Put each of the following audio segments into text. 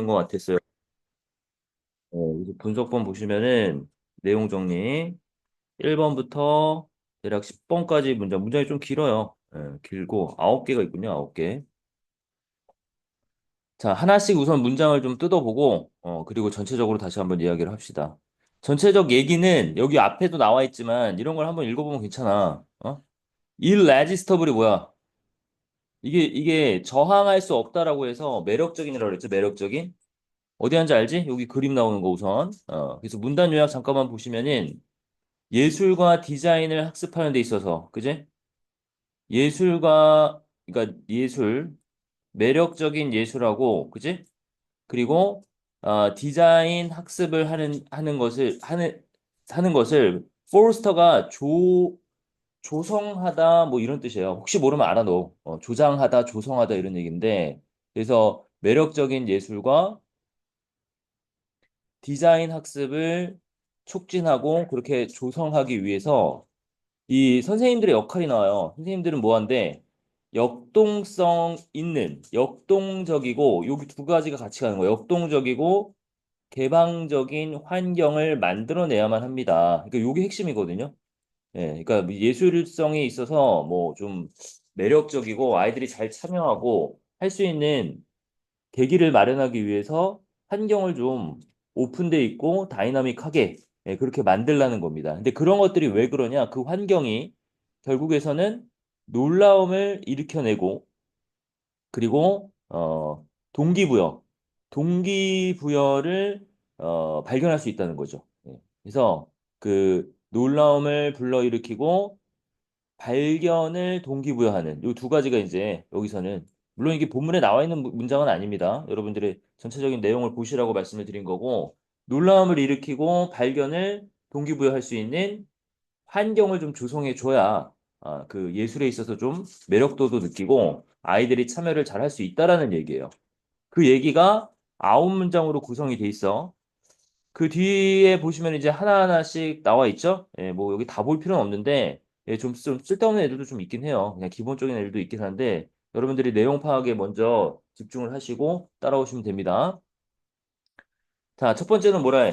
것 같았어요. 그래서 분석본 보시면은 내용 정리 1번부터 대략 10번까지 문장이 좀 길어요. 길고 9개가 있군요. 9개. 자, 하나씩 우선 문장을 좀 뜯어보고 그리고 전체적으로 다시 한번 이야기를 합시다. 전체적 얘기는 여기 앞에도 나와 있지만 이런 걸 한번 읽어보면 괜찮아. irresistible이 뭐야? 이게 저항할 수 없다라고 해서 매력적인이라고 그랬죠. 매력적인. 어디 한지 알지? 여기 그림 나오는 거 우선. 그래서 문단 요약 잠깐만 보시면은 예술과 디자인을 학습하는 데 있어서, 그지? 그러니까 예술, 매력적인 예술하고, 그지? 그리고 디자인 학습을 하는 것을 포스터가 조성하다 뭐 이런 뜻이에요. 혹시 모르면 알아둬. 조장하다, 조성하다 이런 얘기인데, 그래서 매력적인 예술과 디자인 학습을 促진하고 그렇게 조성하기 위해서 이 선생님들의 역할이 나와요. 선생님들은 뭐 한데 역동적이고 여기 두 가지가 같이 가는 거예요. 역동적이고 개방적인 환경을 만들어내야만 합니다. 그러니까 이게 핵심이거든요. 그러니까 뭐 예술성에 있어서 뭐 좀 매력적이고 아이들이 잘 참여하고 할 수 있는 계기를 마련하기 위해서 환경을 좀 오픈돼 있고 다이나믹하게 그렇게 만들라는 겁니다. 근데 그런 것들이 왜 그러냐? 그 환경이 결국에서는 놀라움을 일으켜내고 그리고 동기부여를 발견할 수 있다는 거죠. 그래서 그 놀라움을 불러일으키고 발견을 동기부여하는 이 두 가지가 이제 여기서는 물론 이게 본문에 나와 있는 문장은 아닙니다. 여러분들의 전체적인 내용을 보시라고 말씀을 드린 거고 놀라움을 일으키고 발견을 동기부여할 수 있는 환경을 좀 조성해 줘야 그 예술에 있어서 좀 매력도도 느끼고 아이들이 참여를 잘 할 수 있다라는 얘기예요. 그 얘기가 9문장으로 구성이 돼 있어. 그 뒤에 보시면 이제 하나하나씩 나와 있죠? 뭐 여기 다 볼 필요는 없는데, 좀 쓸데없는 애들도 좀 있긴 해요. 그냥 기본적인 애들도 있긴 한데, 여러분들이 내용 파악에 먼저 집중을 하시고 따라오시면 됩니다. 자, 첫 번째는 뭐라 해?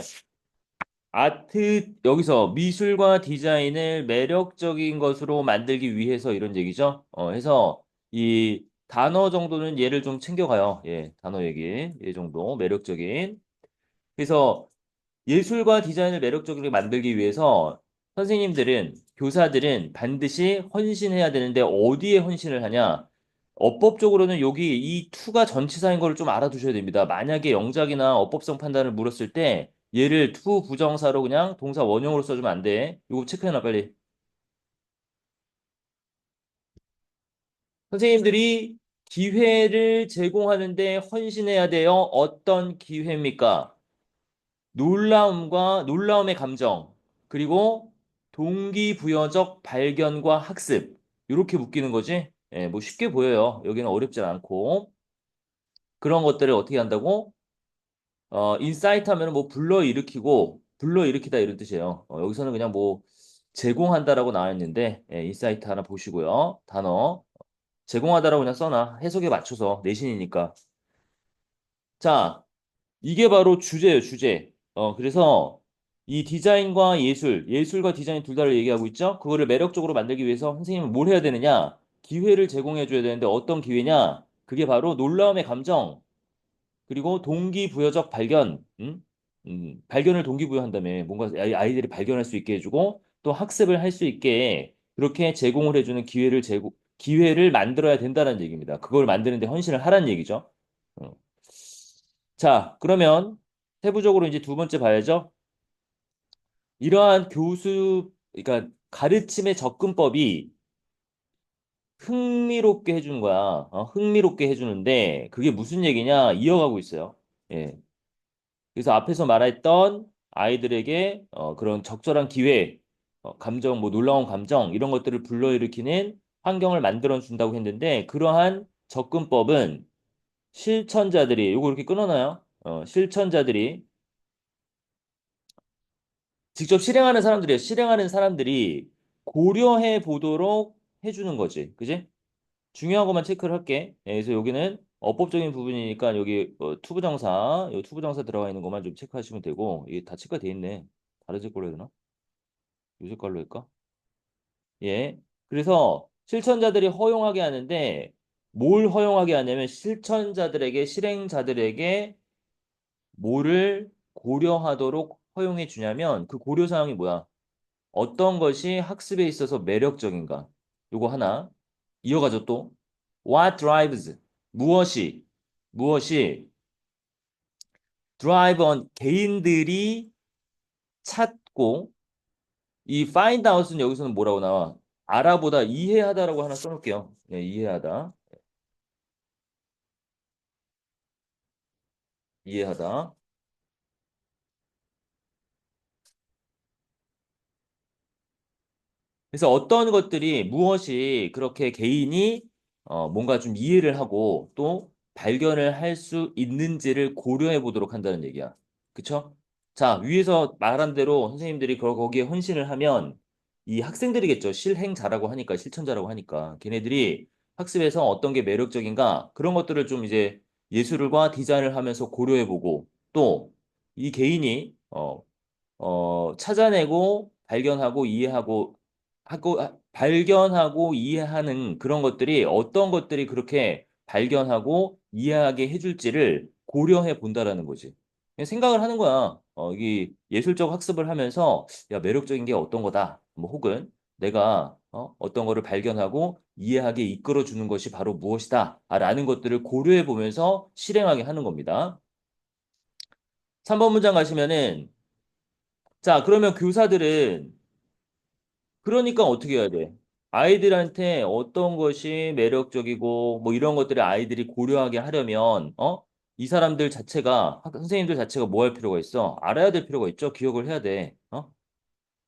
여기서 미술과 디자인을 매력적인 것으로 만들기 위해서 이런 얘기죠. 해서 이 단어 정도는 얘를 좀 챙겨가요. 단어 얘기. 얘 정도. 매력적인. 그래서 예술과 디자인을 매력적으로 만들기 위해서 교사들은 반드시 헌신해야 되는데 어디에 헌신을 하냐? 어법적으로는 여기 이 투가 전치사인 걸 좀 알아두셔야 됩니다. 만약에 영작이나 어법성 판단을 물었을 때 얘를 투 부정사로 그냥 동사 원형으로 써주면 안 돼. 이거 체크해놔 빨리. 선생님들이 기회를 제공하는데 헌신해야 돼요. 어떤 기회입니까? 놀라움의 감정, 그리고 동기부여적 발견과 학습. 이렇게 묶이는 거지. 뭐 쉽게 보여요. 여기는 어렵지 않고. 그런 것들을 어떻게 한다고? 인사이트 하면 뭐 불러일으키다 이런 뜻이에요. 여기서는 그냥 뭐 제공한다라고 나와 있는데, 인사이트 하나 보시고요. 단어. 제공하다라고 그냥 써놔. 해석에 맞춰서 내신이니까. 자, 이게 바로 주제예요, 주제. 그래서 이 예술과 디자인 둘 다를 얘기하고 있죠? 그거를 매력적으로 만들기 위해서 선생님은 뭘 해야 되느냐? 기회를 제공해 줘야 되는데 어떤 기회냐? 그게 바로 놀라움의 감정, 그리고 동기부여적 발견, 발견을 동기부여한다며 뭔가 아이들이 발견할 수 있게 해주고 또 학습을 할 수 있게 그렇게 제공을 해주는 기회를 만들어야 된다는 얘기입니다. 그걸 만드는데 헌신을 하라는 얘기죠. 어. 자, 그러면 세부적으로 이제 두 번째 봐야죠. 그러니까 가르침의 접근법이 흥미롭게 해주는 거야. 흥미롭게 해주는데 그게 무슨 얘기냐? 이어가고 있어요. 예. 그래서 앞에서 말했던 아이들에게 그런 적절한 기회, 감정, 뭐 놀라운 감정 이런 것들을 불러일으키는 환경을 만들어 준다고 했는데 그러한 접근법은 실천자들이 요거 이렇게 끊어놔요. 실천자들이 직접 실행하는 사람들이에요. 실행하는 사람들이 고려해 보도록 해주는 거지. 그지? 중요한 것만 체크를 할게. 그래서 여기는 어법적인 부분이니까 여기 투부정사, 이 투부정사 들어가 있는 것만 좀 체크하시면 되고 이게 다 체크가 돼 있네. 다른 색깔로 해야 되나? 이 색깔로 할까? 예. 그래서 실천자들이 허용하게 하는데 뭘 허용하게 하냐면 실천자들에게 실행자들에게 뭐를 고려하도록 허용해 주냐면 그 고려 사항이 뭐야? 어떤 것이 학습에 있어서 매력적인가? 요거 하나. 이어가죠 또. What drives? 무엇이 drive on 개인들이 찾고 이 find out은 여기서는 뭐라고 나와? 알아보다 이해하다라고 하나 써놓을게요. 예, 이해하다. 이해하다. 그래서 어떤 것들이 무엇이 그렇게 개인이 뭔가 좀 이해를 하고 또 발견을 할 수 있는지를 고려해 보도록 한다는 얘기야. 그쵸? 자, 위에서 말한 대로 선생님들이 거기에 헌신을 하면 이 학생들이겠죠. 실행자라고 하니까, 실천자라고 하니까. 걔네들이 학습에서 어떤 게 매력적인가 그런 것들을 좀 이제 예술과 디자인을 하면서 고려해 보고 또 이 개인이 찾아내고 발견하고 이해하고 발견하고 이해하는 그런 것들이 어떤 것들이 그렇게 발견하고 이해하게 해줄지를 고려해 본다라는 거지. 그냥 생각을 하는 거야. 이 예술적 학습을 하면서 야, 매력적인 게 어떤 거다. 뭐 혹은 내가 어떤 거를 발견하고 이해하게 이끌어 주는 것이 바로 무엇이다. 라는 것들을 고려해 보면서 실행하게 하는 겁니다. 3번 문장 가시면은 자, 그러면 교사들은 그러니까 어떻게 해야 돼? 아이들한테 어떤 것이 매력적이고 뭐 이런 것들을 아이들이 고려하게 하려면 이 사람들 자체가 선생님들 자체가 뭐 할 필요가 있어? 알아야 될 필요가 있죠. 기억을 해야 돼.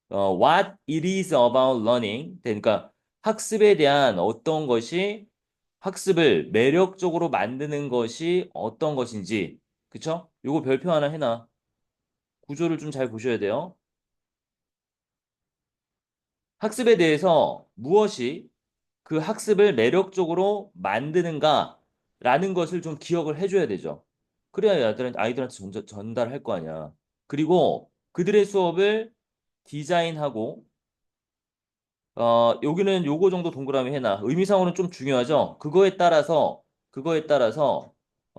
What it is about learning. 그러니까 학습에 대한 어떤 것이 학습을 매력적으로 만드는 것이 어떤 것인지. 그쵸? 요거 별표 하나 해놔. 구조를 좀 잘 보셔야 돼요. 학습에 대해서 무엇이 그 학습을 매력적으로 만드는가라는 것을 좀 기억을 해줘야 되죠. 그래야 아이들한테 전달할 거 아니야. 그리고 그들의 수업을 디자인하고 여기는 요거 정도 동그라미 해놔. 의미상으로는 좀 중요하죠. 그거에 따라서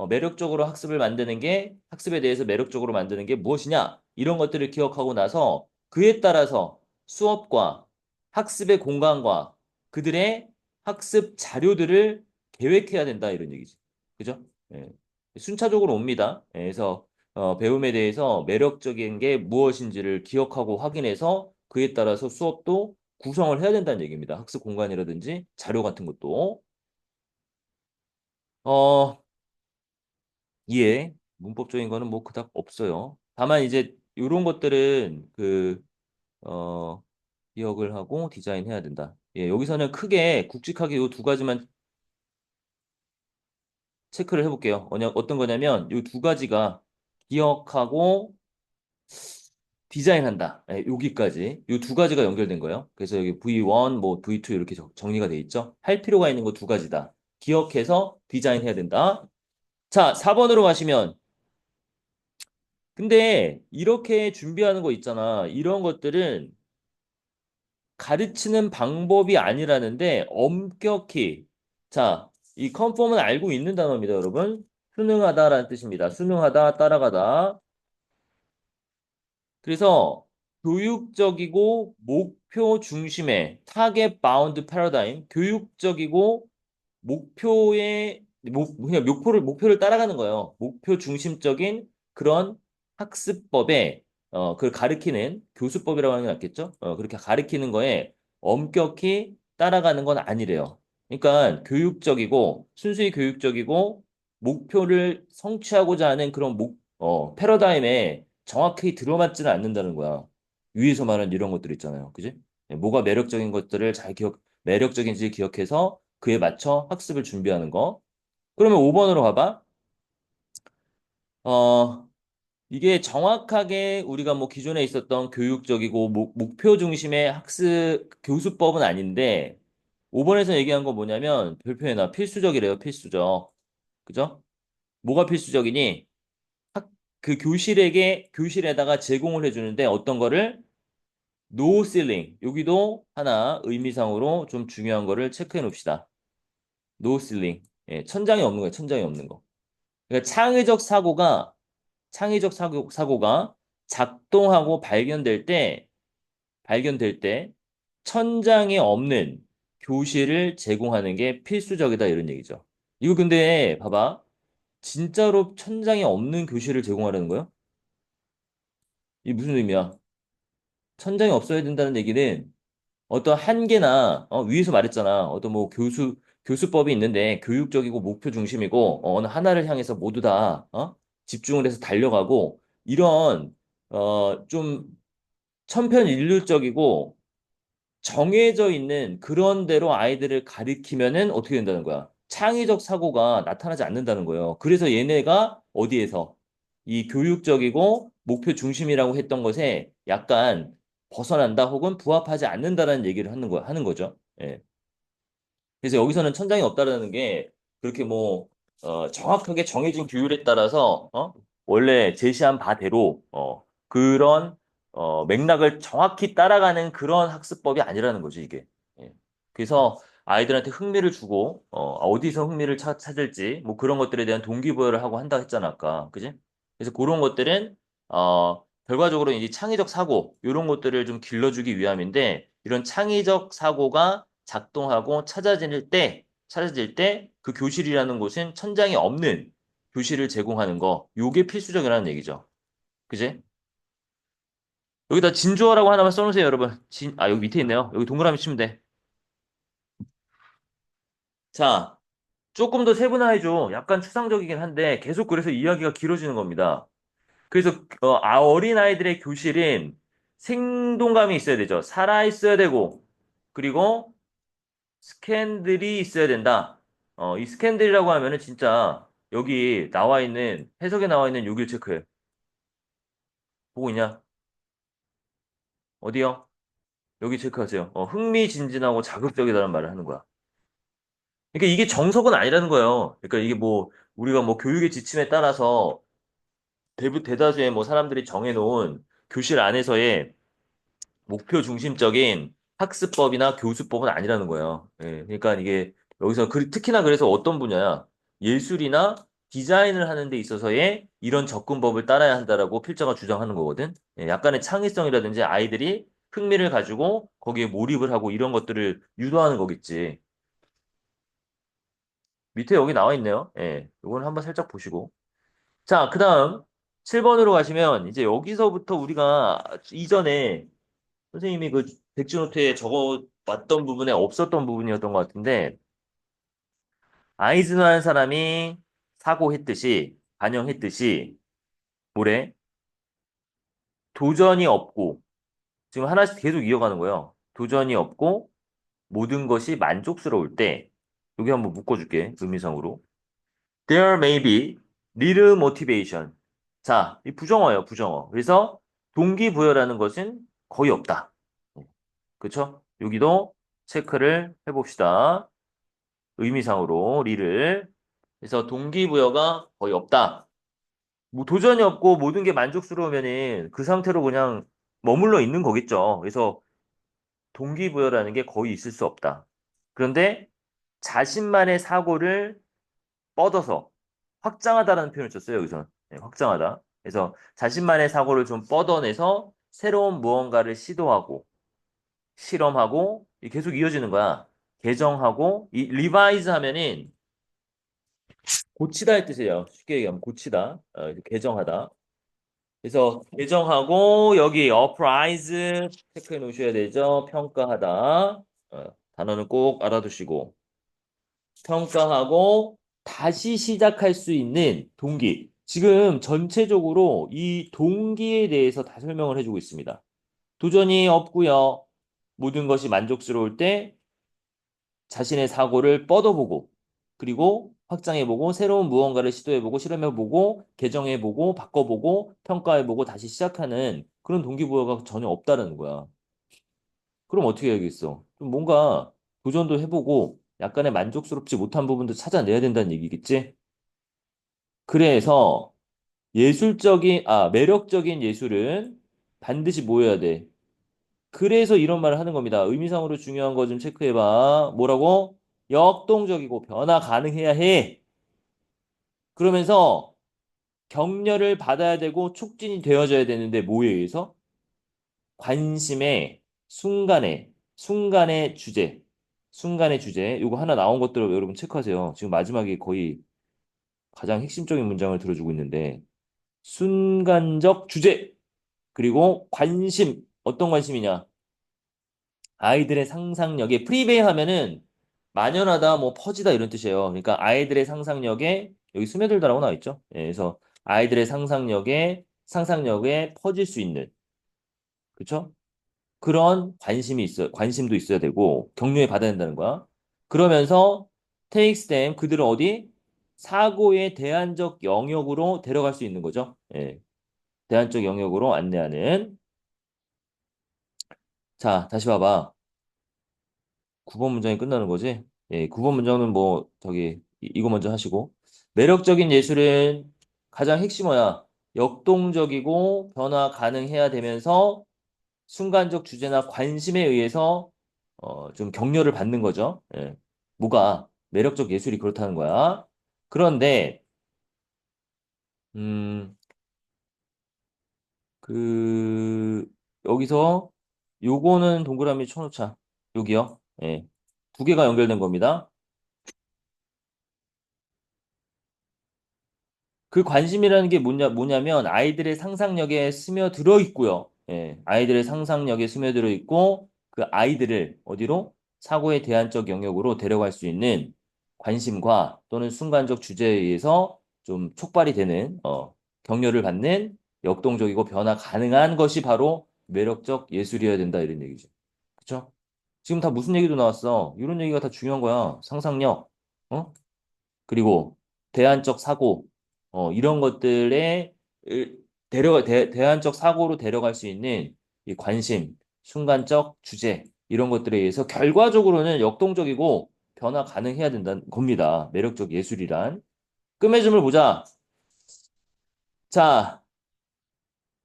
매력적으로 학습을 만드는 게 학습에 대해서 매력적으로 만드는 게 무엇이냐? 이런 것들을 기억하고 나서 그에 따라서 수업과 학습의 공간과 그들의 학습 자료들을 계획해야 된다 이런 얘기지. 그죠? 예. 순차적으로 옵니다. 예, 그래서 배움에 대해서 매력적인 게 무엇인지를 기억하고 확인해서 그에 따라서 수업도 구성을 해야 된다는 얘기입니다. 학습 공간이라든지 자료 같은 것도. 어, 예. 문법적인 거는 뭐 그닥 없어요. 다만 이제 이런 것들은 기억을 하고 디자인해야 된다. 예, 여기서는 크게 굵직하게 이 두 가지만 체크를 해볼게요. 어떤 거냐면 이 두 가지가 기억하고 디자인한다. 예, 여기까지. 이 두 가지가 연결된 거예요. 그래서 여기 V1, 뭐 V2 이렇게 정리가 돼 있죠. 할 필요가 있는 거 두 가지다. 기억해서 디자인해야 된다. 자, 4번으로 가시면 근데 이렇게 준비하는 거 있잖아. 이런 것들은 가르치는 방법이 아니라는데 엄격히 자, 이 컨펌은 알고 있는 단어입니다, 여러분. 수능하다라는 뜻입니다. 수능하다, 따라가다. 그래서 교육적이고 목표 중심의 타겟 바운드 패러다임, 교육적이고 그냥 목표를 따라가는 거예요. 목표 중심적인 그런 학습법에 그걸 가르치는 교수법이라고 하는 게 낫겠죠? 그렇게 가르치는 거에 엄격히 따라가는 건 아니래요. 그러니까 교육적이고 순수히 교육적이고 목표를 성취하고자 하는 그런 패러다임에 정확히 들어맞지는 않는다는 거야. 위에서 말한 이런 것들 있잖아요. 그지? 뭐가 매력적인 것들을 매력적인지 기억해서 그에 맞춰 학습을 준비하는 거. 그러면 5번으로 가봐. 어, 이게 정확하게 우리가 뭐 기존에 있었던 교육적이고 목표 중심의 학습 교수법은 아닌데 5번에서 얘기한 건 뭐냐면 별표에나 필수적이래요. 필수적. 그죠? 뭐가 필수적이니? 그 교실에다가 제공을 해주는데 어떤 거를? No ceiling. 여기도 하나 의미상으로 좀 중요한 거를 체크해 놓읍시다. No ceiling. 예, 천장이 없는 거예요. 천장이 없는 거. 그러니까 사고가 작동하고 발견될 때 천장이 없는 교실을 제공하는 게 필수적이다 이런 얘기죠. 이거 근데 봐봐. 진짜로 천장이 없는 교실을 제공하라는 거야? 이게 무슨 의미야? 천장이 없어야 된다는 얘기는 어떤 한계나 위에서 말했잖아. 어떤 뭐 교수법이 있는데 교육적이고 목표 중심이고 어느 하나를 향해서 모두 다 집중을 해서 달려가고 이런 좀 천편일률적이고 정해져 있는 그런 대로 아이들을 가리키면은 어떻게 된다는 거야? 창의적 사고가 나타나지 않는다는 거예요. 그래서 얘네가 어디에서 이 교육적이고 목표 중심이라고 했던 것에 약간 벗어난다 혹은 부합하지 않는다라는 얘기를 하는 거죠. 예. 그래서 여기서는 천장이 없다라는 게 그렇게 뭐 정확하게 정해진 규율에 따라서 원래 제시한 바대로 그런 맥락을 정확히 따라가는 그런 학습법이 아니라는 거죠, 이게. 예. 그래서 아이들한테 흥미를 주고 어디서 흥미를 찾을지 뭐 그런 것들에 대한 동기부여를 하고 한다 했잖아, 아까. 그지? 그래서 그런 것들은 결과적으로 이제 창의적 사고 이런 것들을 좀 길러주기 위함인데 이런 창의적 사고가 작동하고 찾아질 때 그 교실이라는 곳은 천장이 없는 교실을 제공하는 거, 요게 필수적이라는 얘기죠. 그지? 여기다 진주어라고 하나만 써놓으세요, 여러분. 여기 밑에 있네요. 여기 동그라미 치면 돼. 자, 조금 더 세분화해줘. 약간 추상적이긴 한데 계속 그래서 이야기가 길어지는 겁니다. 그래서 어린 아이들의 교실은 생동감이 있어야 되죠. 살아 있어야 되고 그리고 스캔들이 있어야 된다. 이 스캔들이라고 하면은 진짜 여기 나와 있는 해석에 나와 있는 요길 체크해. 보고 있냐? 어디요? 여기 체크하세요. 흥미진진하고 자극적이다는 말을 하는 거야. 그러니까 이게 정석은 아니라는 거예요. 그러니까 이게 뭐 우리가 뭐 교육의 지침에 따라서 대다수의 뭐 사람들이 정해놓은 교실 안에서의 목표 중심적인 학습법이나 교수법은 아니라는 거예요. 예, 그러니까 이게 여기서 특히나 그래서 어떤 분야야 예술이나 디자인을 하는 데 있어서의 이런 접근법을 따라야 한다라고 필자가 주장하는 거거든. 예, 약간의 창의성이라든지 아이들이 흥미를 가지고 거기에 몰입을 하고 이런 것들을 유도하는 거겠지. 밑에 여기 나와 있네요. 예, 이건 한번 살짝 보시고. 자, 그다음 7번으로 가시면 이제 여기서부터 우리가 이전에 선생님이 그 백지노트에 적어 왔던 부분에 없었던 부분이었던 것 같은데, 아이즈너한 사람이 반영했듯이, 뭐래? 도전이 없고, 지금 하나씩 계속 이어가는 거예요. 도전이 없고, 모든 것이 만족스러울 때, 여기 한번 묶어줄게, 의미상으로. There may be little motivation. 자, 이 부정어예요, 부정어. 그래서 동기부여라는 것은 거의 없다. 그쵸? 여기도 체크를 해봅시다. 의미상으로 리를. 그래서 동기부여가 거의 없다. 뭐 도전이 없고 모든 게 만족스러우면은 그 상태로 그냥 머물러 있는 거겠죠. 그래서 동기부여라는 게 거의 있을 수 없다. 그런데 자신만의 사고를 뻗어서 확장하다라는 표현을 썼어요, 여기서는. 네, 확장하다. 그래서 자신만의 사고를 좀 뻗어내서 새로운 무언가를 시도하고 실험하고 계속 이어지는 거야. 개정하고 이 리바이즈 하면은 고치다의 뜻이에요. 쉽게 얘기하면 고치다, 개정하다. 그래서 개정하고 여기 어프라이즈 체크해 놓으셔야 되죠. 평가하다. 단어는 꼭 알아두시고 평가하고 다시 시작할 수 있는 동기. 지금 전체적으로 이 동기에 대해서 다 설명을 해주고 있습니다. 도전이 없고요. 모든 것이 만족스러울 때 자신의 사고를 뻗어보고 그리고 확장해보고 새로운 무언가를 시도해보고 실험해보고 개정해보고 바꿔보고 평가해보고 다시 시작하는 그런 동기부여가 전혀 없다는 거야. 그럼 어떻게 해야겠어? 좀 뭔가 도전도 해보고 약간의 만족스럽지 못한 부분도 찾아내야 된다는 얘기겠지? 그래서 매력적인 예술은 반드시 뭐 해야 돼? 그래서 이런 말을 하는 겁니다. 의미상으로 중요한 거 좀 체크해봐. 뭐라고? 역동적이고 변화 가능해야 해. 그러면서 격려를 받아야 되고 촉진이 되어져야 되는데 뭐에 의해서? 관심의 순간의 주제. 순간의 주제. 요거 하나 나온 것들을 여러분 체크하세요. 지금 마지막에 거의 가장 핵심적인 문장을 들어주고 있는데 순간적 주제. 그리고 관심. 어떤 관심이냐? 아이들의 상상력에 프리베이 하면은 만연하다, 뭐 퍼지다 이런 뜻이에요. 그러니까 아이들의 상상력에 여기 스며들다라고 나와 있죠. 예, 그래서 아이들의 상상력에 퍼질 수 있는 그렇죠? 그런 관심도 있어야 되고 격려에 받아야 된다는 거야. 그러면서 takes them 그들을 어디 사고의 대안적 영역으로 데려갈 수 있는 거죠. 예, 대안적 영역으로 안내하는. 자, 다시 봐봐. 9번 문장이 끝나는 거지? 예, 9번 문장은 뭐, 이거 먼저 하시고. 매력적인 예술은 가장 핵심 뭐야? 역동적이고 변화 가능해야 되면서 순간적 주제나 관심에 의해서 좀 격려를 받는 거죠. 예. 뭐가 매력적 예술이 그렇다는 거야. 그런데, 음, 그, 여기서 요거는 동그라미 쳐놓자. 여기요. 예. 두 개가 연결된 겁니다. 그 관심이라는 게 뭐냐면 아이들의 상상력에 스며들어 있고요. 예, 아이들의 상상력에 스며들어 있고 그 아이들을 어디로? 사고의 대안적 영역으로 데려갈 수 있는 관심과 또는 순간적 주제에 의해서 좀 촉발이 되는 격려를 받는 역동적이고 변화 가능한 것이 바로 매력적 예술이어야 된다 이런 얘기죠. 그쵸? 지금 다 무슨 얘기도 나왔어. 이런 얘기가 다 중요한 거야. 상상력. 어? 그리고 대안적 사고, 이런 것들에 대안적 사고로 데려갈 수 있는 이 관심, 순간적 주제, 이런 것들에 의해서 결과적으로는 역동적이고 변화 가능해야 된다는 겁니다. 매력적 예술이란. 끝맺음을 보자. 자,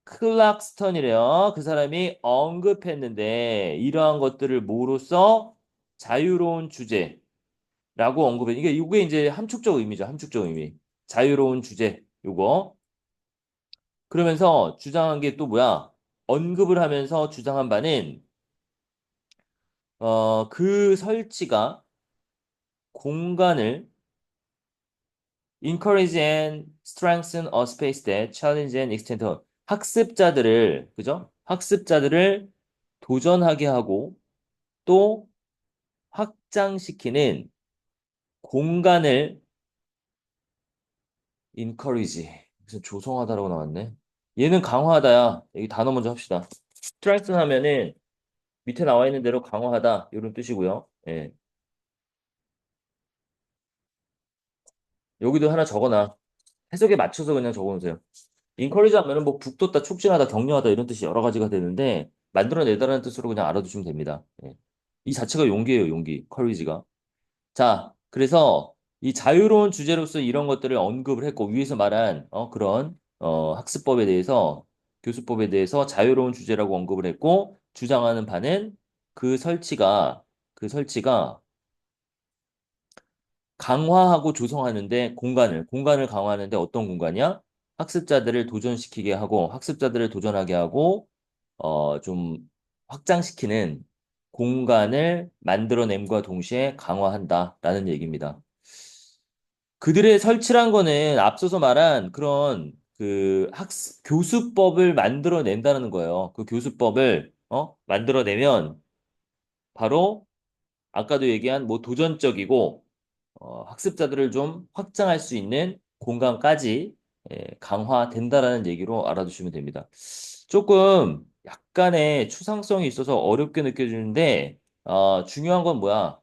클락스턴이래요. 그 사람이 언급했는데 이러한 것들을 뭐로써 자유로운 주제, 라고 언급해. 이게 이제 함축적 의미죠. 함축적 의미. 자유로운 주제. 요거. 그러면서 주장한 게 또 뭐야? 언급을 하면서 주장한 바는, 그 설치가 공간을 encourage and strengthen a space that challenge and extend 그죠? 학습자들을 도전하게 하고 또 확장시키는 공간을 encourage. 무슨 조성하다라고 나왔네. 얘는 강화하다야. 여기 단어 먼저 합시다. strengthen 하면은 밑에 나와 있는 대로 강화하다 이런 뜻이고요. 예. 여기도 하나 적어놔. 해석에 맞춰서 그냥 적어놓으세요. encourage 하면은 뭐 북돋다, 촉진하다, 격려하다 이런 뜻이 여러 가지가 되는데 만들어내다라는 뜻으로 그냥 알아두시면 됩니다. 예. 이 자체가 용기예요, 용기. courage가. 자, 그래서 이 자유로운 주제로서 이런 것들을 언급을 했고, 위에서 말한, 그런, 학습법에 대해서, 교수법에 대해서 자유로운 주제라고 언급을 했고, 주장하는 바는 그 설치가, 그 설치가 강화하고 조성하는데 공간을 강화하는데 어떤 공간이야? 학습자들을 도전시키게 하고, 학습자들을 도전하게 하고, 좀 확장시키는 공간을 만들어냄과 동시에 강화한다라는 얘기입니다. 그들의 설치란 거는 앞서서 말한 그런 그 교수법을 만들어낸다는 거예요. 그 교수법을 만들어내면 바로 아까도 얘기한 뭐 도전적이고 학습자들을 좀 확장할 수 있는 공간까지 강화된다라는 얘기로 알아두시면 됩니다. 조금 약간의 추상성이 있어서 어렵게 느껴지는데 중요한 건 뭐야?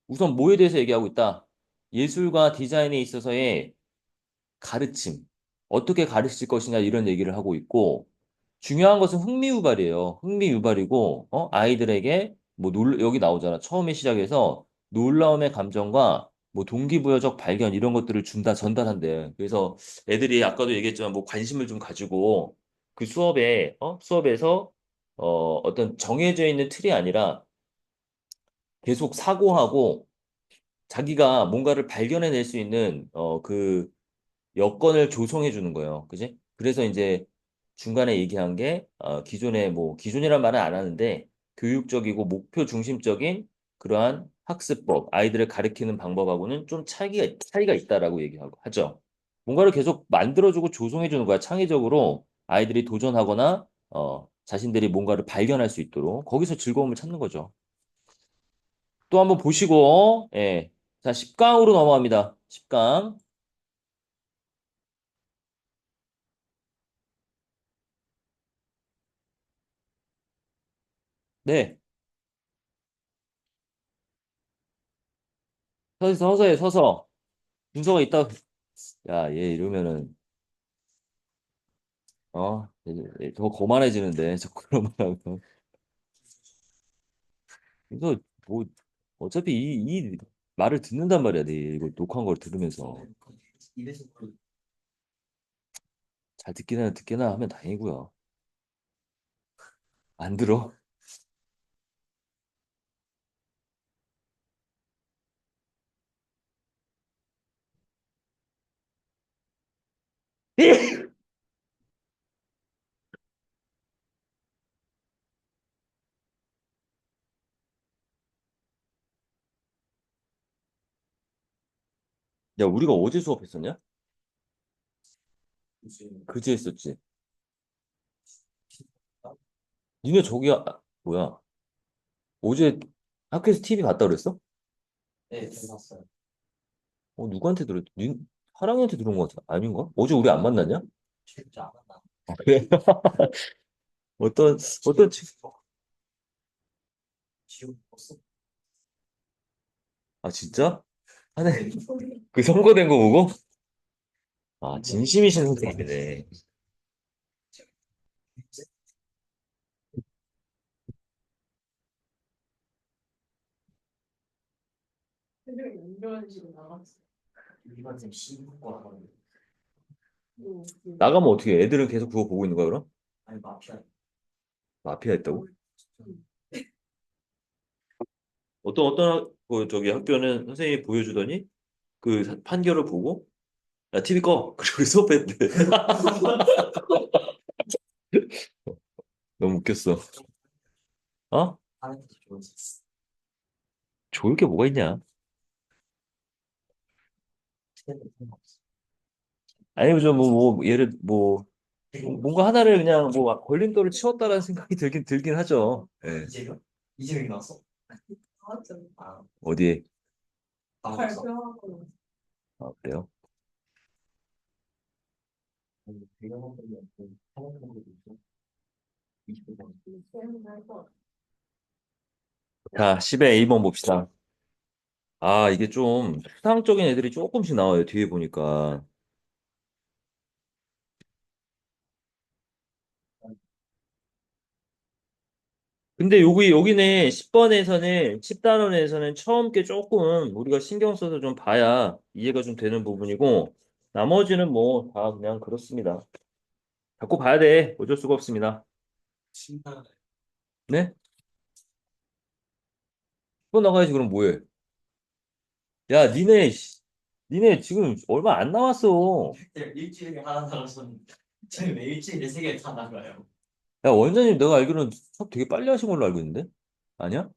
우선 뭐에 대해서 얘기하고 있다? 예술과 디자인에 있어서의 가르침, 어떻게 가르칠 것이냐 이런 얘기를 하고 있고 중요한 것은 흥미유발이에요. 흥미유발이고 아이들에게 뭐 여기 나오잖아. 처음에 시작해서 놀라움의 감정과 뭐 동기부여적 발견 이런 것들을 준다 전달한대. 그래서 애들이 아까도 얘기했지만 뭐 관심을 좀 가지고 그 수업에서 어떤 정해져 있는 틀이 아니라 계속 사고하고 자기가 뭔가를 발견해낼 수 있는 그 여건을 조성해 주는 거예요. 그지? 그래서 이제 중간에 얘기한 게 기존에 뭐 기존이란 말은 안 하는데 교육적이고 목표 중심적인 그러한 학습법, 아이들을 가르치는 방법하고는 좀 차이가 있다라고 얘기하고 하죠. 뭔가를 계속 만들어주고 조성해 주는 거야. 창의적으로 아이들이 도전하거나 자신들이 뭔가를 발견할 수 있도록 거기서 즐거움을 찾는 거죠. 또 한번 보시고 예. 자, 10강으로 넘어갑니다. 10강. 네. 서서해, 서서. 준서가 있다. 야, 얘 이러면은, 얘더 거만해지는데, 자꾸 그러면 하고. 이거, 뭐, 어차피 이 말을 듣는단 말이야, 네. 이거 녹화한 걸 들으면서. 잘 듣기나 하면 다행이고요. 안 들어? 야, 우리가 어제 수업했었냐? 그제 했었지. 니네 뭐야. 어제 학교에서 TV 봤다 그랬어? 누구한테 들었, 하랑이한테 들은 거 같아. 아닌가? 어제 우리 안 만났냐? 그래? 어떤, 진짜? 하네. 그 선거된 거 보고? 진심이신 선생님이네. 나가면 어떻게 해? 애들은 계속 그거 보고 있는 거야, 그럼? 마피아 했다고? 저기 학교는 선생님이 보여주더니 그 판결을 보고, 야, TV 꺼! 그리고 수업했대. 너무 웃겼어. 어? 좋을 게 뭐가 있냐? 아니, 예를, 뭔가 하나를 그냥 걸림돌을 치웠다라는 생각이 들긴 하죠. 예. 어디에? 그래요? 자, 10의 A번 봅시다. 이게 좀 수상적인 애들이 조금씩 나와요, 뒤에 보니까. 근데 여기는 10번에서는, 10단원에서는 처음 게 조금 우리가 신경 써서 좀 봐야 이해가 좀 되는 부분이고, 나머지는 뭐 다 그냥 그렇습니다. 자꾸 봐야 돼. 어쩔 수가 없습니다. 네? 10번 나가야지, 그럼 뭐해? 야, 니네 지금 얼마 안 남았어. 야, 원장님 내가 알기로는 수업 되게 빨리 하신 걸로 알고 있는데? 아니야?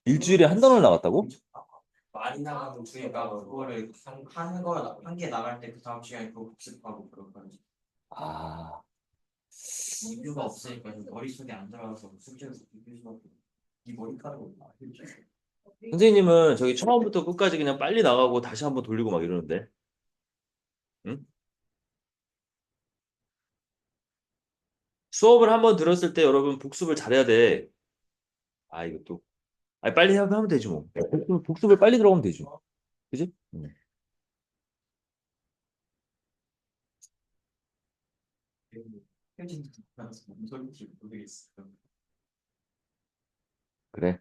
일주일에 한 단원 나갔다고? 아, 선생님은 저기 처음부터 끝까지 그냥 빨리 나가고 다시 한번 돌리고 막 이러는데. 응? 수업을 한번 들었을 때 여러분 복습을 잘해야 돼. 이것도. 빨리 하면 되지 뭐. 복습을 빨리 들어가면 되지. 그지? 응. 그래.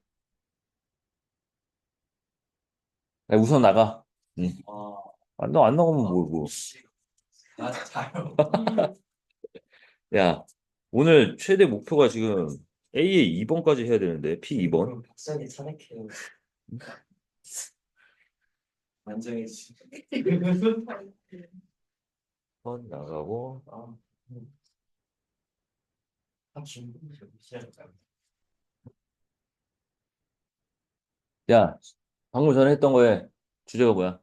야, 우선 나가. 응. 아, 안 나가면 뭐. 맞아요. 야, 오늘 최대 목표가 지금 A에 2번까지 해야 되는데, P 2번. 그럼 박사님 탄핵해요. 완전히 번 나가고. 아, 시작할까요? 야, 방금 전에 했던 거에 주제가 뭐야?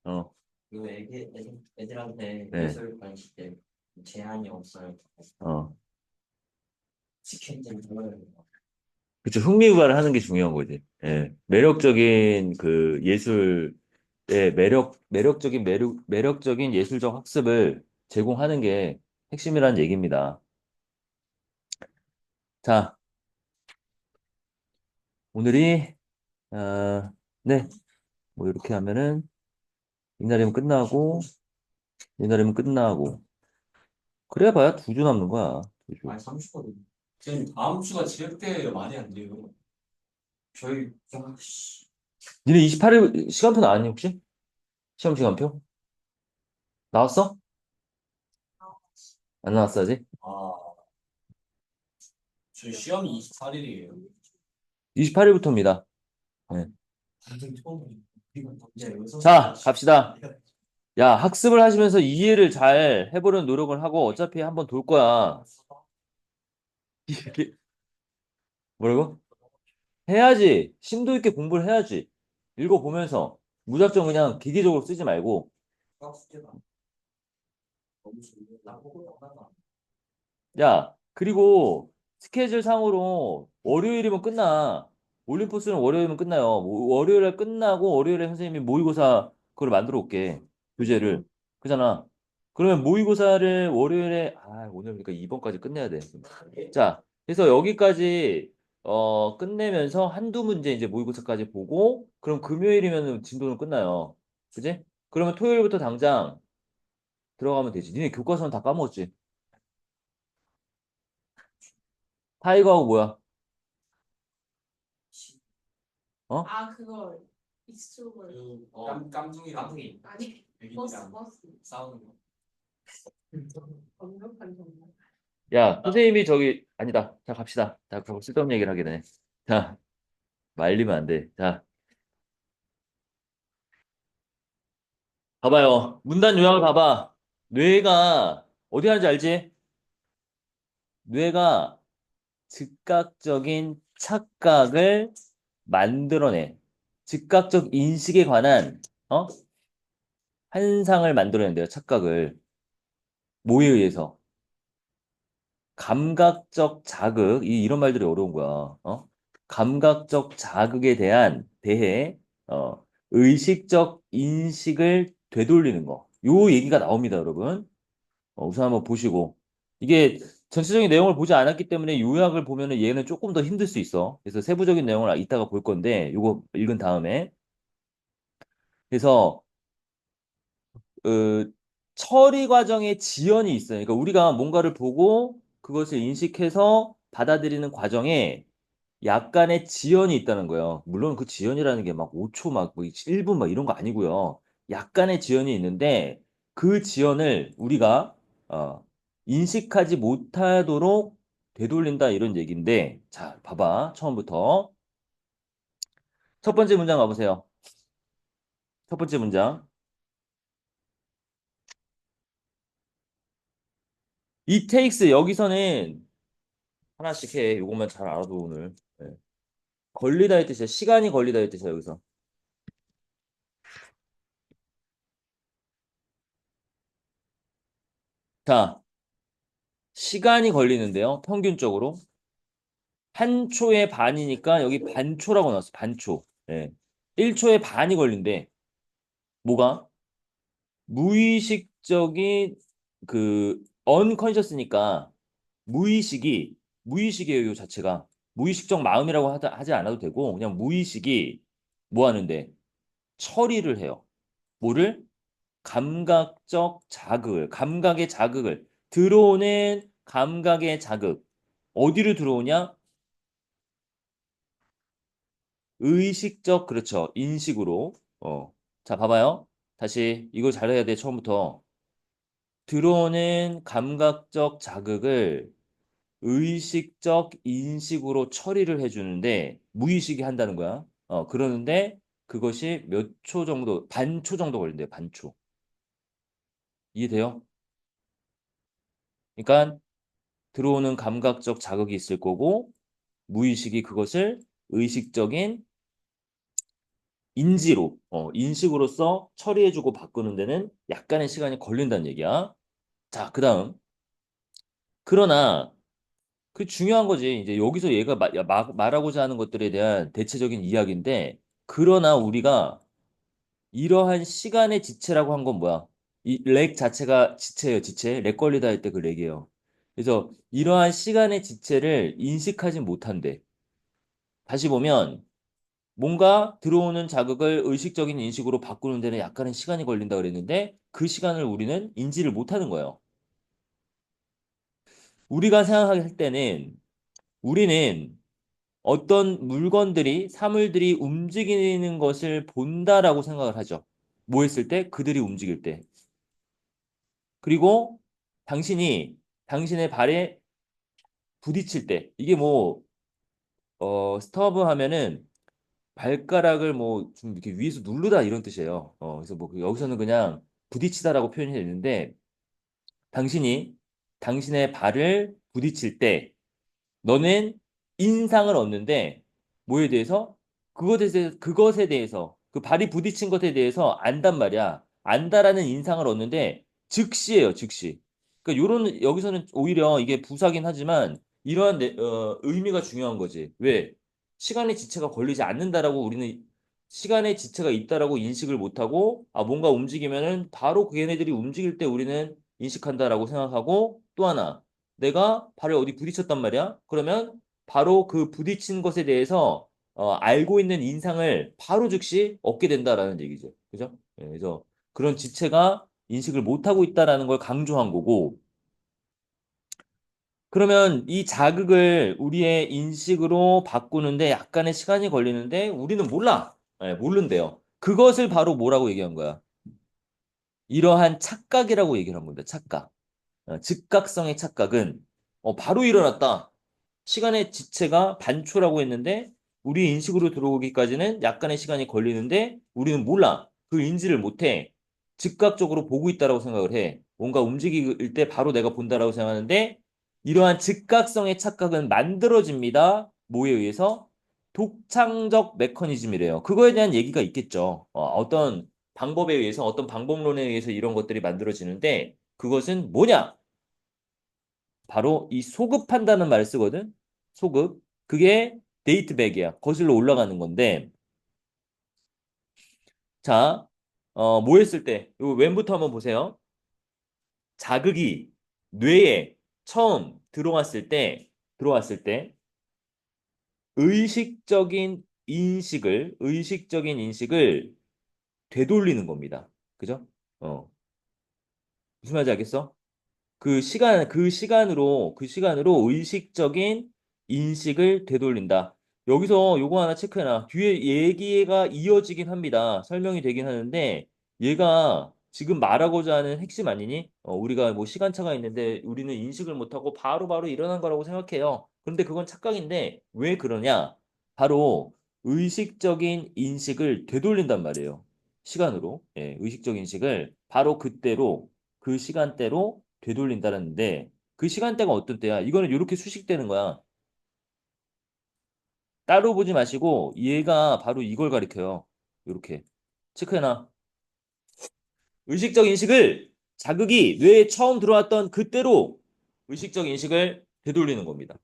어, 이거 애들한테 네, 예술 관심 때 제한이 없어요. 어. 치킨 좀 먹어요. 그쵸. 흥미유발을 하는 게 중요한 거지. 예. 매력적인 그 예술의 매력적인 예술적 학습을 제공하는 게 핵심이라는 얘기입니다. 자, 오늘이, 네, 뭐 이렇게 하면은, 이날이면 끝나고, 그래 봐야 2주 남는 거야. 2주. 아니 30거든요. 지금 다음 주가 지역대회 말이 안 돼요. 저희 니네 28일 시간표 나왔니, 혹시? 시험 시간표? 나왔어? 안 나왔어, 아직? 저희 시험이 28일이에요. 28일부터입니다. 완전 처음 이제 여기서 자, 갑시다. 야, 학습을 하시면서 이해를 잘 해보려는 노력을 하고 어차피 한번 돌 거야. 이게 뭐라고? 해야지. 심도 있게 공부를 해야지. 읽어보면서 무작정 그냥 기계적으로 쓰지 말고. 야, 그리고 스케줄 상으로 월요일이면 끝나. 올림포스는 월요일이면 끝나요. 월요일에 끝나고 월요일에 선생님이 모의고사 그걸 만들어 올게. 교재를. 그잖아. 그러면 모의고사를 월요일에, 오늘 그러니까 2번까지 끝내야 돼. 자, 그래서 여기까지, 끝내면서 한두 문제 이제 모의고사까지 보고, 그럼 금요일이면 진도는 끝나요. 그지? 그러면 토요일부터 당장 들어가면 되지. 니네 교과서는 다 까먹었지? 타이거하고 뭐야? 어? 아, 그걸 익스트로벌 깜둥이 아니 애기들이랑 버스 싸우는 거. 완벽한 정말. 야, 선생님이 저기, 아니다. 자, 갑시다. 자, 그거 쓸데없는 얘기를 하게 되네. 자, 말리면 안 돼. 자, 봐봐요. 문단 요약을 봐봐. 뇌가, 어디 하는지 알지? 뇌가 즉각적인 착각을 만들어내. 즉각적 인식에 관한, 환상을 만들어낸대요, 착각을. 뭐에 의해서? 감각적 자극, 이런 말들이 어려운 거야. 감각적 자극에 대해, 의식적 인식을 되돌리는 거. 요 얘기가 나옵니다, 여러분. 우선 한번 보시고. 이게 전체적인 내용을 보지 않았기 때문에 요약을 보면은 얘는 조금 더 힘들 수 있어. 그래서 세부적인 내용을 이따가 볼 건데, 요거 읽은 다음에. 그래서, 그, 처리 과정에 지연이 있어요. 그러니까 우리가 뭔가를 보고 그것을 인식해서 받아들이는 과정에 약간의 지연이 있다는 거예요. 물론 그 지연이라는 게 막 5초 뭐 1분 막 이런 거 아니고요. 약간의 지연이 있는데 그 지연을 우리가 인식하지 못하도록 되돌린다 이런 얘기인데 자, 봐봐. 처음부터 첫 번째 문장 가보세요. 첫 번째 문장. It takes 여기서는 하나씩 해. 이것만 잘 알아도 오늘. 네. 걸리다 의 뜻이야. 시간이 걸리다 의 뜻이야, 여기서. 자, 시간이 걸리는데요. 평균적으로. 한 초에 반이니까 여기 반초라고 나왔어. 반초. 예. 1초에 반이 걸린대. 뭐가? 무의식적인 그 unconscious니까 무의식이에요, 요 자체가. 무의식적 마음이라고 하지 않아도 되고 그냥 무의식이 뭐 하는데 처리를 해요. 뭐를? 감각의 자극을 들어오는 감각의 자극. 어디로 들어오냐? 의식적, 그렇죠. 인식으로. 자, 봐봐요. 다시 이거 잘해야 돼, 처음부터. 들어오는 감각적 자극을 의식적 인식으로 처리를 해주는데 무의식이 한다는 거야. 그러는데 그것이 몇 초 정도, 반초 정도 걸린대요. 반초. 이해돼요? 그러니까 들어오는 감각적 자극이 있을 거고 무의식이 그것을 의식적인 인지로, 인식으로서 처리해주고 바꾸는 데는 약간의 시간이 걸린다는 얘기야. 자, 그 다음. 그러나 그 중요한 거지. 이제 여기서 얘가 말하고자 하는 것들에 대한 대체적인 이야기인데, 그러나 우리가 이러한 시간의 지체라고 한 건 뭐야? 이 렉 자체가 지체예요, 지체. 렉 걸리다 할 때 그 렉이에요. 그래서 이러한 시간의 지체를 인식하지 못한대. 다시 보면 뭔가 들어오는 자극을 의식적인 인식으로 바꾸는 데는 약간의 시간이 걸린다 그랬는데 그 시간을 우리는 인지를 못하는 거예요. 우리가 생각할 때는 우리는 어떤 물건들이, 사물들이 움직이는 것을 본다라고 생각을 하죠. 뭐 했을 때? 그들이 움직일 때. 그리고 당신이 당신의 발에 부딪힐 때. 이게 뭐, 스터브 하면은 발가락을 뭐 좀 이렇게 위에서 누르다 이런 뜻이에요. 그래서 뭐 여기서는 그냥 부딪히다라고 표현이 되는데 당신이 당신의 발을 부딪힐 때 너는 인상을 얻는데 뭐에 대해서? 그것에 대해서 그 발이 부딪힌 것에 대해서 안단 말이야. 안다라는 인상을 얻는데 즉시예요, 즉시. 그러니까 요런 여기서는 오히려 이게 부사긴 하지만 이러한 의미가 중요한 거지. 왜? 시간의 지체가 걸리지 않는다라고 우리는 시간의 지체가 있다라고 인식을 못하고 뭔가 움직이면은 바로 걔네들이 움직일 때 우리는 인식한다라고 생각하고 또 하나 내가 발을 어디 부딪혔단 말이야. 그러면 바로 그 부딪힌 것에 대해서 알고 있는 인상을 바로 즉시 얻게 된다라는 얘기죠. 그죠? 그래서 그런 지체가 인식을 못하고 있다라는 걸 강조한 거고, 그러면 이 자극을 우리의 인식으로 바꾸는데 약간의 시간이 걸리는데 우리는 몰라. 모른대요. 그것을 바로 뭐라고 얘기한 거야? 이러한 착각이라고 얘기를 한 겁니다. 착각. 즉각성의 착각은 바로 일어났다. 시간의 지체가 반초라고 했는데 우리 인식으로 들어오기까지는 약간의 시간이 걸리는데 우리는 몰라. 그 인지를 못해. 즉각적으로 보고 있다라고 생각을 해. 뭔가 움직일 때 바로 내가 본다라고 생각하는데 이러한 즉각성의 착각은 만들어집니다. 뭐에 의해서? 독창적 메커니즘이래요. 그거에 대한 얘기가 있겠죠. 어떤 방법에 의해서, 어떤 방법론에 의해서 이런 것들이 만들어지는데 그것은 뭐냐? 바로 이 소급한다는 말을 쓰거든. 소급. 그게 데이트백이야. 거슬러 올라가는 건데. 자, 뭐 했을 때? 요 왼부터 한번 보세요. 자극이 뇌에 처음 들어왔을 때 의식적인 인식을 되돌리는 겁니다. 그죠? 어, 무슨 말인지 알겠어? 그 시간으로 의식적인 인식을 되돌린다. 여기서 요거 하나 체크해놔. 뒤에 얘기가 이어지긴 합니다. 설명이 되긴 하는데, 얘가 지금 말하고자 하는 핵심 아니니? 우리가 뭐 시간차가 있는데 우리는 인식을 못하고 바로바로 일어난 거라고 생각해요. 그런데 그건 착각인데, 왜 그러냐? 바로 의식적인 인식을 되돌린단 말이에요. 시간으로. 예, 의식적 인식을 바로 그때로, 그 시간대로 되돌린다는데 그 시간대가 어떤 때야? 이거는 이렇게 수식되는 거야. 따로 보지 마시고 얘가 바로 이걸 가리켜요. 이렇게 체크해놔. 의식적 인식을 자극이 뇌에 처음 들어왔던 그때로 의식적 인식을 되돌리는 겁니다.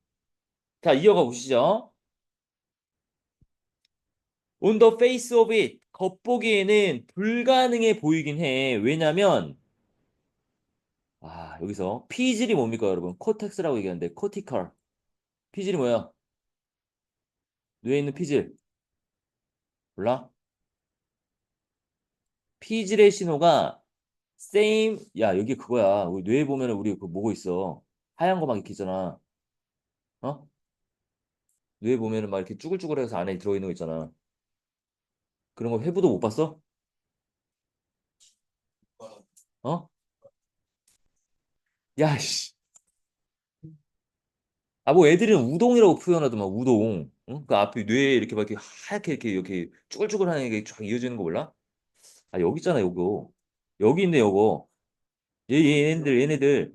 자, 이어가 보시죠. On the face of it. 겉보기에는 불가능해 보이긴 해. 왜냐면 여기서 피질이 뭡니까, 여러분? 코텍스라고 얘기하는데 코티컬. 피질이 뭐야? 뇌에 있는 피질. 몰라? 피질의 신호가 same, 야, 여기 그거야. 우리 뇌에 보면 우리 그 뭐고 있어. 하얀 거 막 이렇게 있잖아. 어? 뇌에 보면은 막 이렇게 쭈글쭈글해서 안에 들어있는 거 있잖아. 그런 거 회부도 못 봤어? 어? 야, 씨. 아, 뭐 애들은 우동이라고 표현하더만, 우동. 응? 그 앞에 뇌에 이렇게 막 이렇게 하얗게 이렇게 쭈글쭈글 하는 게 쫙 이어지는 거 몰라? 아, 여기 있잖아, 요거. 여기 있네, 요거. 얘네들.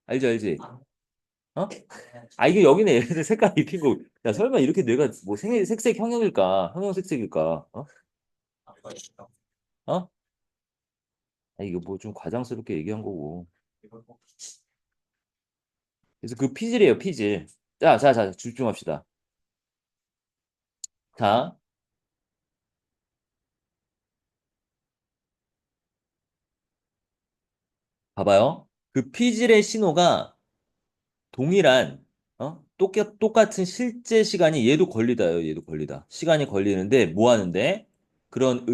알지, 알지? 어? 아, 이게 여기네. 얘네들 색깔 입힌 거. 야, 설마 이렇게 뇌가 뭐 색색 형형일까? 형형색색일까? 어? 어? 아, 이거 뭐 좀 과장스럽게 얘기한 거고. 그래서 그 피질이에요, 피질. 자, 집중합시다. 자, 봐봐요. 그 피질의 신호가 동일한, 똑같은 실제 시간이 얘도 걸리다요, 얘도 걸리다. 시간이 걸리는데, 뭐 하는데? 그런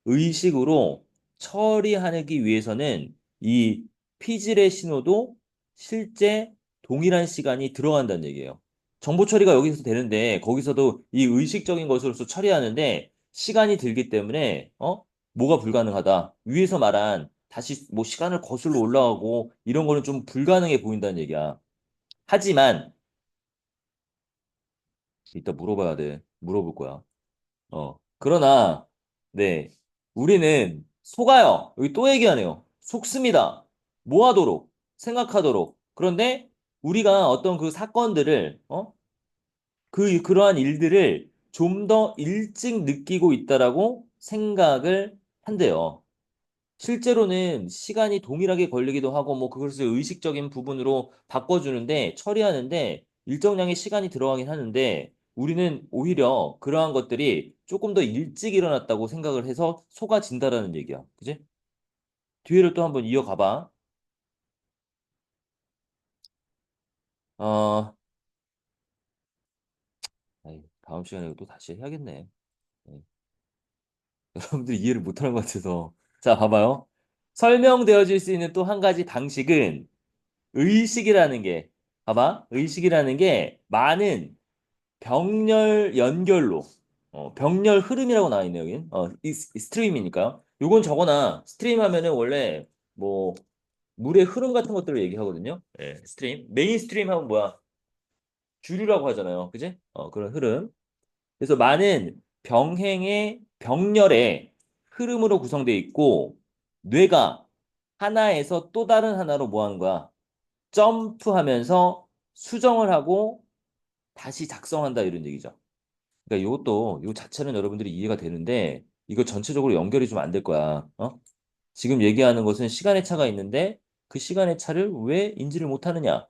의식으로 처리하기 위해서는 이 피질의 신호도 실제 동일한 시간이 들어간다는 얘기예요. 정보 처리가 여기서 되는데, 거기서도 이 의식적인 것으로서 처리하는데, 시간이 들기 때문에, 뭐가 불가능하다. 위에서 말한 다시 뭐 시간을 거슬러 올라가고 이런 거는 좀 불가능해 보인다는 얘기야. 하지만 이따 물어봐야 돼. 물어볼 거야. 그러나 네. 우리는 속아요. 여기 또 얘기하네요. 속습니다. 뭐 하도록? 생각하도록. 그런데 우리가 어떤 그 사건들을 그러한 일들을 좀 더 일찍 느끼고 있다라고 생각을 한대요. 실제로는 시간이 동일하게 걸리기도 하고 뭐 그것을 의식적인 부분으로 바꿔주는데 처리하는데 일정량의 시간이 들어가긴 하는데 우리는 오히려 그러한 것들이 조금 더 일찍 일어났다고 생각을 해서 속아진다라는 얘기야. 그지? 뒤에를 또 한번 이어가 봐. 어, 아이, 다음 시간에 또 다시 해야겠네. 네. 여러분들이 이해를 못하는 것 같아서. 자, 봐봐요. 설명되어질 수 있는 또 한 가지 방식은 의식이라는 게, 봐봐. 의식이라는 게 많은 병렬 연결로, 병렬 흐름이라고 나와 있네요, 여긴. 이 스트림이니까요. 요건 저거나, 스트림 하면은 원래 뭐, 물의 흐름 같은 것들을 얘기하거든요. 예, 스트림. 메인 스트림 하면 뭐야? 주류라고 하잖아요. 그지? 그런 흐름. 그래서 많은 병렬의 흐름으로 구성되어 있고, 뇌가 하나에서 또 다른 하나로 뭐 하는 거야? 점프하면서 수정을 하고 다시 작성한다 이런 얘기죠. 그러니까 이것도 요 자체는 여러분들이 이해가 되는데 이거 전체적으로 연결이 좀 안 될 거야. 지금 얘기하는 것은 시간의 차가 있는데 그 시간의 차를 왜 인지를 못하느냐?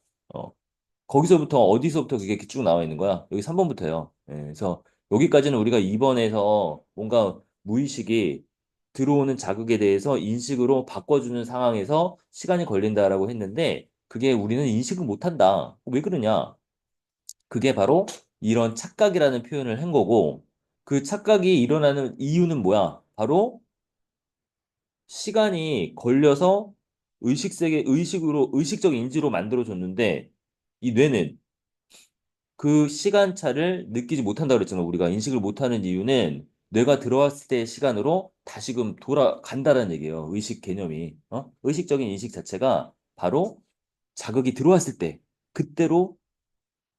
거기서부터 어디서부터 그게 쭉 나와 있는 거야? 여기 3번부터예요. 그래서 여기까지는 우리가 2번에서 뭔가 무의식이 들어오는 자극에 대해서 인식으로 바꿔주는 상황에서 시간이 걸린다라고 했는데 그게 우리는 인식을 못한다. 왜 그러냐? 그게 바로 이런 착각이라는 표현을 한 거고 그 착각이 일어나는 이유는 뭐야? 바로 시간이 걸려서 의식적 인지로 만들어줬는데 이 뇌는 그 시간차를 느끼지 못한다 그랬잖아. 우리가 인식을 못하는 이유는 뇌가 들어왔을 때의 시간으로 다시금 돌아간다는 얘기예요. 의식 개념이. 의식적인 인식 자체가 바로 자극이 들어왔을 때 그때로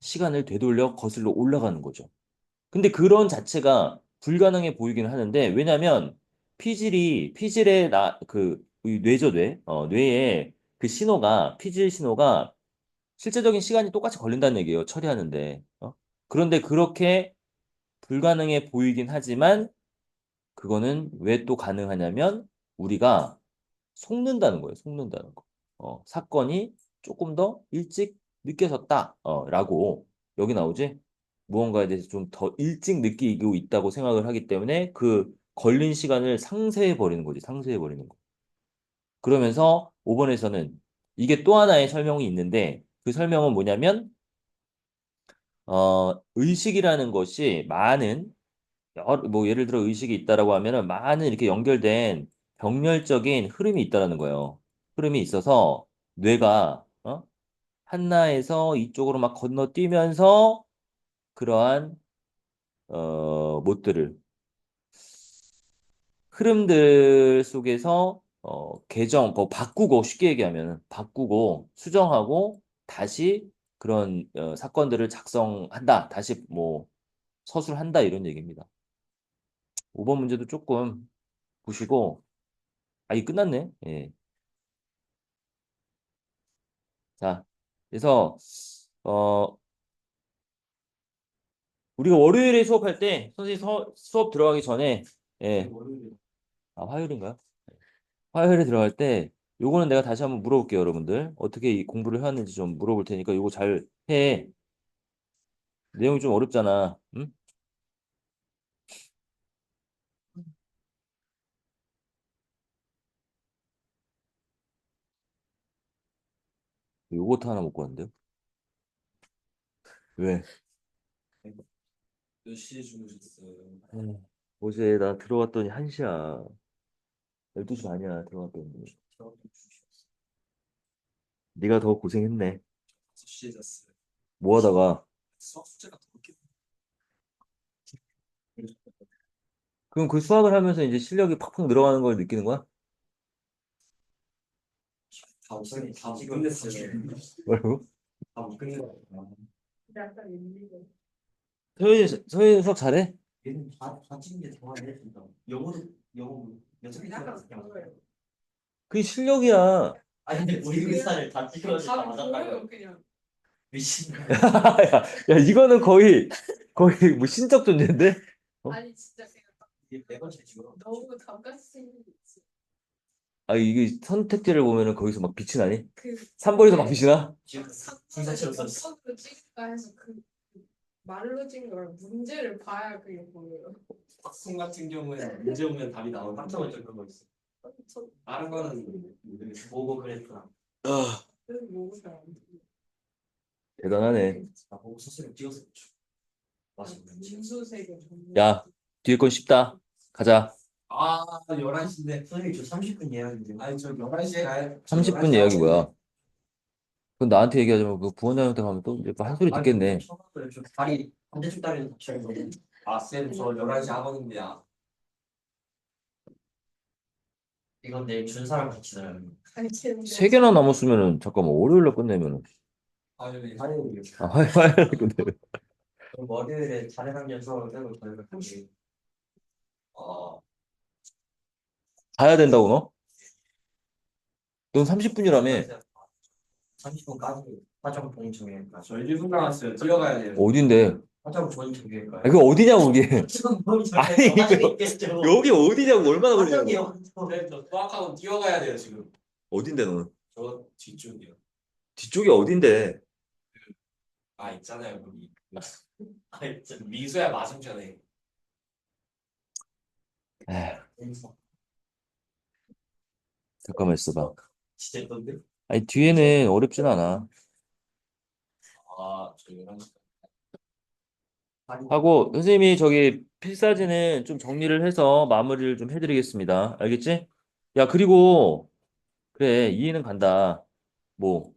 시간을 되돌려 거슬러 올라가는 거죠. 근데 그런 자체가 불가능해 보이긴 하는데 왜냐면 피질의 이 뇌죠, 뇌. 뇌에 그 신호가 피질 신호가 실제적인 시간이 똑같이 걸린다는 얘기예요. 처리하는데. 그런데 그렇게 불가능해 보이긴 하지만 그거는 왜 또 가능하냐면 우리가 속는다는 거예요. 속는다는 거. 사건이 조금 더 일찍 느껴졌다. 라고 여기 나오지? 무언가에 대해서 좀 더 일찍 느끼고 있다고 생각을 하기 때문에 그 걸린 시간을 상쇄해 버리는 거지. 상쇄해 버리는 거. 그러면서 5번에서는 이게 또 하나의 설명이 있는데 그 설명은 뭐냐면 의식이라는 것이 뭐 예를 들어 의식이 있다라고 하면은 많은 이렇게 연결된 병렬적인 흐름이 있다라는 거예요. 흐름이 있어서 뇌가 하나에서 이쪽으로 막 건너뛰면서 그러한 못들을 흐름들 속에서 바꾸고 쉽게 얘기하면 바꾸고 수정하고 다시 그런 사건들을 작성한다. 다시 뭐 서술한다 이런 얘기입니다. 5번 문제도 조금 보시고 이 끝났네. 예. 자, 그래서 어 우리가 월요일에 수업할 때 선생님 수업 들어가기 전에 예. 월요일에 화요일인가요? 화요일에 들어갈 때 요거는 내가 다시 한번 물어볼게요, 여러분들. 어떻게 이 공부를 해왔는지 좀 물어볼 테니까 요거 잘 해. 내용이 좀 어렵잖아. 응? 요거트 하나 먹고 왔는데요? 왜? 몇 시에 주무셨어요? 어제 나 들어갔더니 1시야. 12시 반이야, 들어갔더니. 저녁 주무셨어요. 네가 더 고생했네. 5시에 잤어요. 뭐 하다가. 수학 숙제가 더 늦게. 그럼 그 수학을 하면서 이제 실력이 팍팍 늘어가는 걸 느끼는 거야? 다못 끝냈어요. 뭐라고? 다못 끝냈어요. 약간 일리가. 서윤이 수학 잘해? 얘는 다 찍은 게 정확해 진짜. 영어도 몇 개 약간 찍었어. 그거예요. 그게 실력이야. 아니 근데 우리 회사를 다 찍어서 다 다 맞았다고. 보여요 그냥. 미친. 야, 이거는 거의 뭐 신적 존재인데? 어? 아니 진짜 그냥 이게 네 번째 찍어. 너무 감각이 생긴 게 있어. 이게 선택지를 보면은 거기서 막 빛이 나니? 그 3번에서 막 빛이 나? 지금 상관을 진짜처럼 몇 썼어. 번으로 찍을까 해서 그 말로 찍은 걸 문제를 봐야 그게 보여요. 학생 같은 경우에는 문제 오면 답이 나오고 깜짝 놀랄 그런 거 있어. 저 다른 거는 모르겠어요. 보고 그랬구나. 그래서 뭐가 잘안 돼. 대단하네. 나 보고 스스로 찍었어. 맛있는지. 민수색은 정말. 야, 뒤에 건 쉽다. 가자. 11시인데. 선생님 저 30분 예약인데. 아니, 저 11시에 가요. 30분 예약이 뭐야? 그건 나한테 얘기하지 말고 그 부원장한테 가면 또 이제 한 소리 듣겠네. 저 다리 반대쪽 다리는 다쳐요. 쌤, 저 11시 학원인데요. 이건 내일 준 사람 같이 들어요. 아니 쟤는 3개나 남았으면은 잠깐만 월요일날 끝내면은 아니, 화요일날 끝내면 그럼 월요일에 자녀상견 수업을 빼고 저희가 같이 가야 된다고 너? 넌 30분이라며. 30분까지 화장 본인 정해니까. 저 1분 남았어요. 뛰어가야 돼요. 어딘데? 화장 본인 정해니까. 그게 어디냐고 그게. 화장 본인 아니, 정해니까. 이거- 여기 어디냐고 얼마나 걸리냐고. 화장이요. 쌤, 저 수학학원 뛰어가야 돼요, 지금. 어딘데 너는? 저 뒤쪽이요. 뒤쪽이 어딘데? 있잖아요, 거기. 아이 진짜 미수야 맞은편에. 에휴, 재밌어. 잠깐만 있어봐. 진짜 예쁜데? 아니 뒤에는 어렵진 않아. 저 11시. 하고 선생님이 저기 필사진은 좀 정리를 해서 마무리를 좀 해드리겠습니다. 알겠지? 야, 그리고 그래, 이해는 간다. 뭐